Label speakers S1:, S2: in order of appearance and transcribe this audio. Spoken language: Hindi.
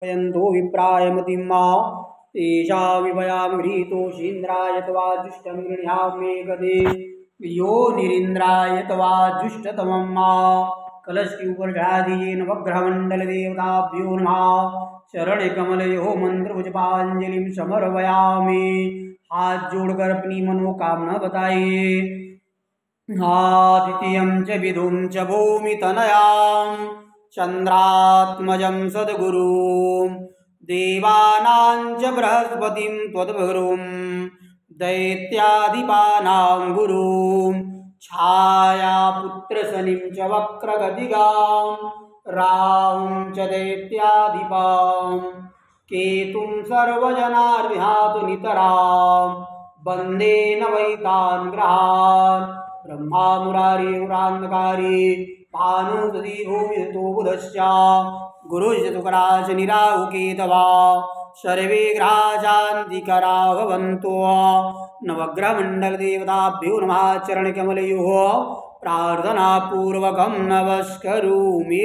S1: यन्तो विप्राय मतिम्मा तेषा विभयां घ्रीतोषीन्द्राय तवा जुष्टं गृह्णां मे गदे यो निरीन्द्राय तवा जुष्टतमं मा कलश के ऊपर चढ़ा दीजिए। नवग्रह मंडल देवताभ्यो नमः। चरण कमलयो मंत्र पुष्पांजलि समर्पयामि। हाथ जोड़कर अपनी मनोकामना बताइए। द्वितीयं च विधुं च भूमितनयां चन्द्रात्मजं सद्गुरुं देवानां च बृहस्पतिं त्वद्गुरुं दैत्याधिपानां गुरुं छायापुत्रशनिं च वक्रगतिगां राहुं च दैत्याधिपां केतुं सर्वजनार्घ्यातु नितरां वन्दे न वैतान् ग्रहान् ब्रह्मा मुरारी उरान्धकारी भानुसुधी भूमितो बुधश्च गुरुश्चतुकराश निराहुकेतवा सर्वे ग्रहा शान्तिकरा भवन्तु। नवग्रह मंडल देवताभ्यो नमः। चरण कमलयोः प्रार्थनापूर्वकं नमस्करोमि।